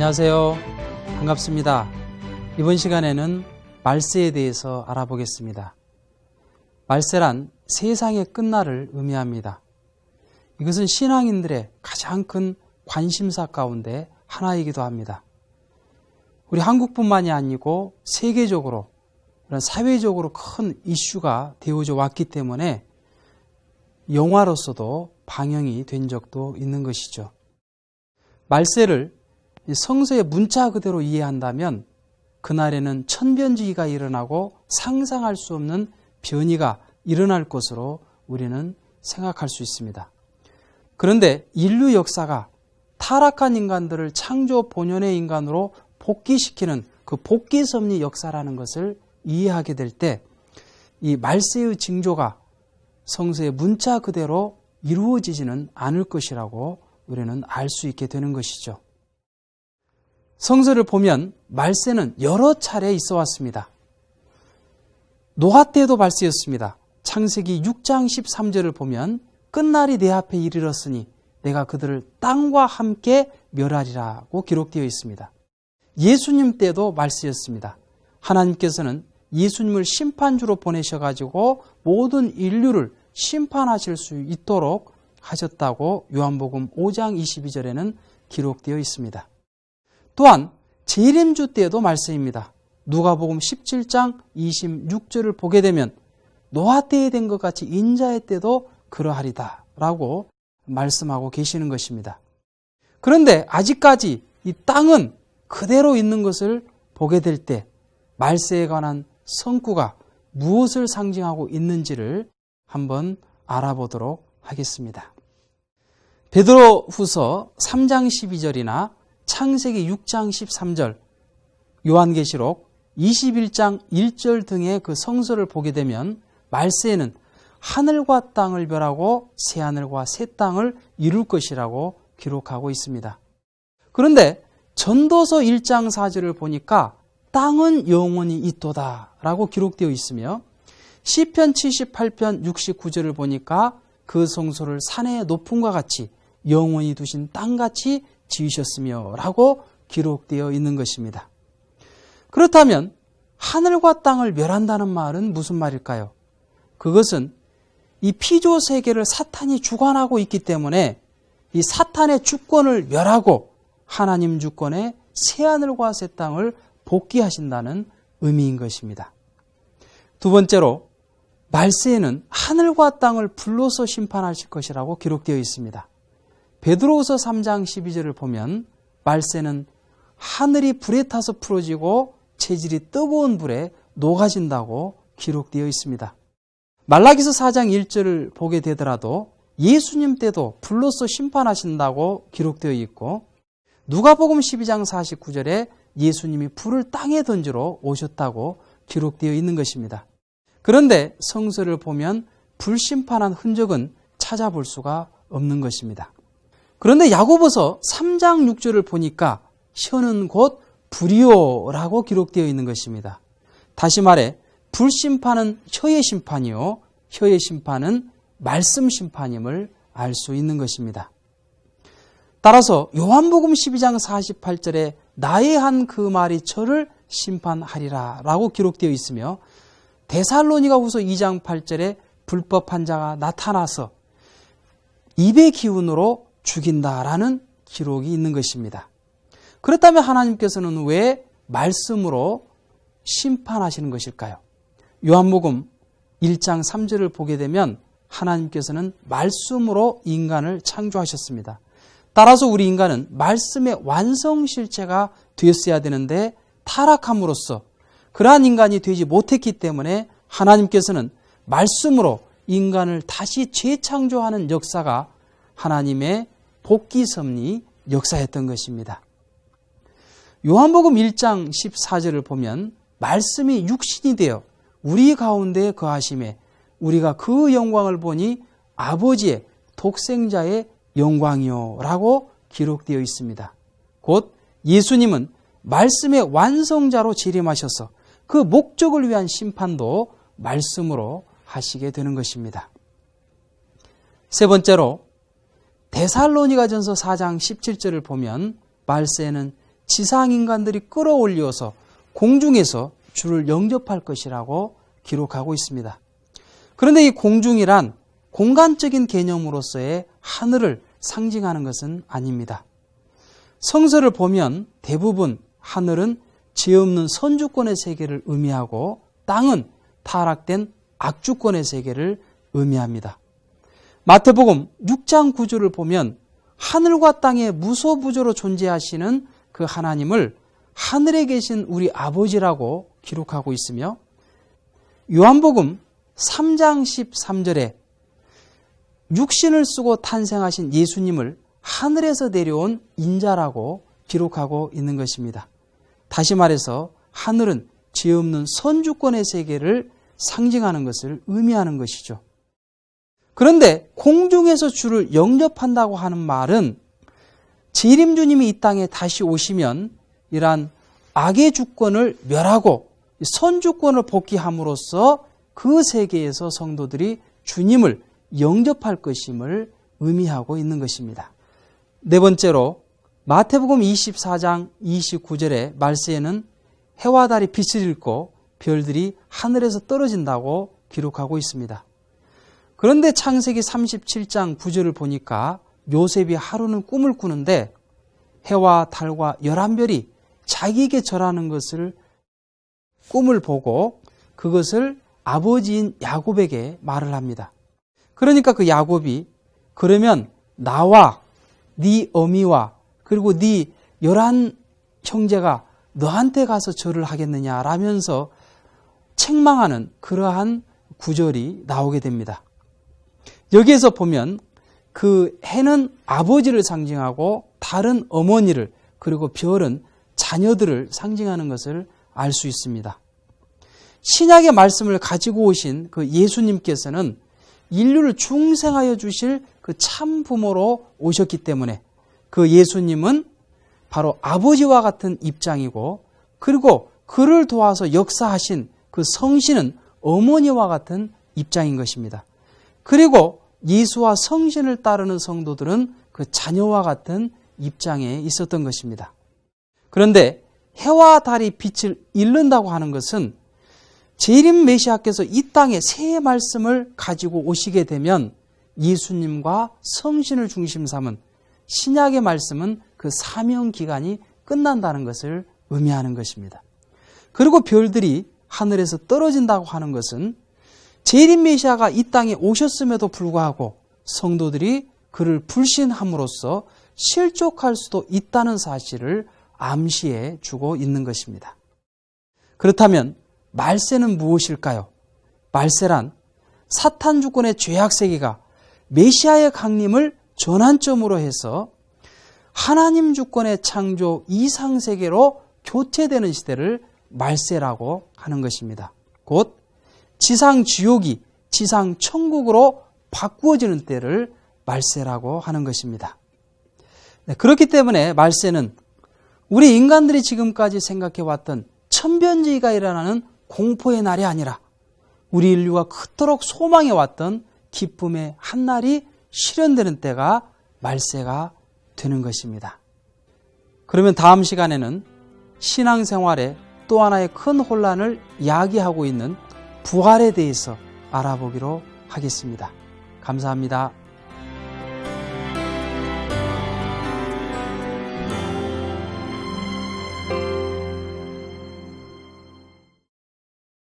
안녕하세요. 반갑습니다. 이번 시간에는 말세에 대해서 알아보겠습니다. 말세란 세상의 끝날을 의미합니다. 이것은 신앙인들의 가장 큰 관심사 가운데 하나이기도 합니다. 우리 한국뿐만이 아니고 세계적으로 이런 사회적으로 큰 이슈가 되어져 왔기 때문에 영화로서도 방영이 된 적도 있는 것이죠. 말세를 성서의 문자 그대로 이해한다면 그날에는 천변지기가 일어나고 상상할 수 없는 변이가 일어날 것으로 우리는 생각할 수 있습니다. 그런데 인류 역사가 타락한 인간들을 창조 본연의 인간으로 복귀시키는 그 복귀 섭리 역사라는 것을 이해하게 될 때 이 말세의 징조가 성서의 문자 그대로 이루어지지는 않을 것이라고 우리는 알 수 있게 되는 것이죠. 성서를 보면 말세는 여러 차례 있어 왔습니다. 노아 때도 말세였습니다. 창세기 6장 13절을 보면 끝날이 내 앞에 이르렀으니 내가 그들을 땅과 함께 멸하리라고 기록되어 있습니다. 예수님 때도 말세였습니다. 하나님께서는 예수님을 심판주로 보내셔가지고 모든 인류를 심판하실 수 있도록 하셨다고 요한복음 5장 22절에는 기록되어 있습니다. 또한 재림주 때도 말세입니다. 누가복음 17장 26절을 보게 되면 노아 때에 된 것 같이 인자의 때도 그러하리다 라고 말씀하고 계시는 것입니다. 그런데 아직까지 이 땅은 그대로 있는 것을 보게 될 때 말세에 관한 성구가 무엇을 상징하고 있는지를 한번 알아보도록 하겠습니다. 베드로후서 3장 12절이나 창세기 6장 13절, 요한계시록 21장 1절 등의 그 성서를 보게 되면 말세에는 하늘과 땅을 멸하고 새하늘과 새 땅을 이룰 것이라고 기록하고 있습니다. 그런데 전도서 1장 4절을 보니까 땅은 영원히 있도다 라고 기록되어 있으며 시편 78편 69절을 보니까 그 성소를 산의 높음과 같이 영원히 두신 땅같이 지으셨으며 라고 기록되어 있는 것입니다. 그렇다면 하늘과 땅을 멸한다는 말은 무슨 말일까요? 그것은 이 피조 세계를 사탄이 주관하고 있기 때문에 이 사탄의 주권을 멸하고 하나님 주권의 새하늘과 새 땅을 복귀하신다는 의미인 것입니다. 두 번째로 말세에는 하늘과 땅을 불로서 심판하실 것이라고 기록되어 있습니다. 베드로후서 3장 12절을 보면 말세는 하늘이 불에 타서 풀어지고 체질이 뜨거운 불에 녹아진다고 기록되어 있습니다. 말라기서 4장 1절을 보게 되더라도 예수님 때도 불로서 심판하신다고 기록되어 있고 누가복음 12장 49절에 예수님이 불을 땅에 던지러 오셨다고 기록되어 있는 것입니다. 그런데 성서를 보면 불심판한 흔적은 찾아볼 수가 없는 것입니다. 그런데 야고보서 3장 6절을 보니까 혀는 곧 불이요라고 기록되어 있는 것입니다. 다시 말해 불심판은 혀의 심판이요 혀의 심판은 말씀 심판임을 알 수 있는 것입니다. 따라서 요한복음 12장 48절에 나의 한 그 말이 저를 심판하리라 라고 기록되어 있으며 데살로니가후서 2장 8절에 불법한 자가 나타나서 입의 기운으로 죽인다라는 기록이 있는 것입니다. 그렇다면 하나님께서는 왜 말씀으로 심판하시는 것일까요? 요한복음 1장 3절을 보게 되면 하나님께서는 말씀으로 인간을 창조하셨습니다. 따라서 우리 인간은 말씀의 완성실체가 되었어야 되는데 타락함으로써 그러한 인간이 되지 못했기 때문에 하나님께서는 말씀으로 인간을 다시 재창조하는 역사가 하나님의 복귀 섭리 역사였던 것입니다. 요한복음 1장 14절을 보면 말씀이 육신이 되어 우리 가운데 거하심에 우리가 그 영광을 보니 아버지의 독생자의 영광이요 라고 기록되어 있습니다. 곧 예수님은 말씀의 완성자로 재림하셔서 그 목적을 위한 심판도 말씀으로 하시게 되는 것입니다. 세 번째로 데살로니가전서 4장 17절을 보면 말세에는 지상 인간들이 끌어올려서 공중에서 주를 영접할 것이라고 기록하고 있습니다. 그런데 이 공중이란 공간적인 개념으로서의 하늘을 상징하는 것은 아닙니다. 성서를 보면 대부분 하늘은 죄 없는 선주권의 세계를 의미하고 땅은 타락된 악주권의 세계를 의미합니다. 마태복음 6장 9절을 보면 하늘과 땅의 무소부조로 존재하시는 그 하나님을 하늘에 계신 우리 아버지라고 기록하고 있으며, 요한복음 3장 13절에 육신을 쓰고 탄생하신 예수님을 하늘에서 내려온 인자라고 기록하고 있는 것입니다. 다시 말해서 하늘은 죄 없는 선주권의 세계를 상징하는 것을 의미하는 것이죠. 그런데 공중에서 주를 영접한다고 하는 말은 재림 주님이 이 땅에 다시 오시면 이러한 악의 주권을 멸하고 선주권을 복귀함으로써 그 세계에서 성도들이 주님을 영접할 것임을 의미하고 있는 것입니다. 네 번째로 마태복음 24장 29절의 말세에는 해와 달이 빛을 잃고 별들이 하늘에서 떨어진다고 기록하고 있습니다. 그런데 창세기 37장 9절을 보니까 요셉이 하루는 꿈을 꾸는데 해와 달과 11별이 자기에게 절하는 것을 꿈을 보고 그것을 아버지인 야곱에게 말을 합니다. 그러니까 그 야곱이 그러면 나와 네 어미와 그리고 네 11 형제가 너한테 가서 절을 하겠느냐라면서 책망하는 그러한 구절이 나오게 됩니다. 여기에서 보면 그 해는 아버지를 상징하고 달은 어머니를 그리고 별은 자녀들을 상징하는 것을 알 수 있습니다. 신약의 말씀을 가지고 오신 그 예수님께서는 인류를 중생하여 주실 그 참 부모로 오셨기 때문에 그 예수님은 바로 아버지와 같은 입장이고, 그리고 그를 도와서 역사하신 그 성신은 어머니와 같은 입장인 것입니다. 그리고 예수와 성신을 따르는 성도들은 그 자녀와 같은 입장에 있었던 것입니다. 그런데 해와 달이 빛을 잃는다고 하는 것은 재림 메시아께서 이 땅에 새 말씀을 가지고 오시게 되면 예수님과 성신을 중심 삼은 신약의 말씀은 그 사명 기간이 끝난다는 것을 의미하는 것입니다. 그리고 별들이 하늘에서 떨어진다고 하는 것은 재림 메시아가 이 땅에 오셨음에도 불구하고 성도들이 그를 불신함으로써 실족할 수도 있다는 사실을 암시해 주고 있는 것입니다. 그렇다면 말세는 무엇일까요? 말세란 사탄 주권의 죄악 세계가 메시아의 강림을 전환점으로 해서 하나님 주권의 창조 이상 세계로 교체되는 시대를 말세라고 하는 것입니다. 곧 지상 지옥이 지상 천국으로 바꾸어지는 때를 말세라고 하는 것입니다. 그렇기 때문에 말세는 우리 인간들이 지금까지 생각해왔던 천변지기가 일어나는 공포의 날이 아니라 우리 인류가 그토록 소망해왔던 기쁨의 한 날이 실현되는 때가 말세가 되는 것입니다. 그러면 다음 시간에는 신앙생활에 또 하나의 큰 혼란을 야기하고 있는 부활에 대해서 알아보기로 하겠습니다. 감사합니다.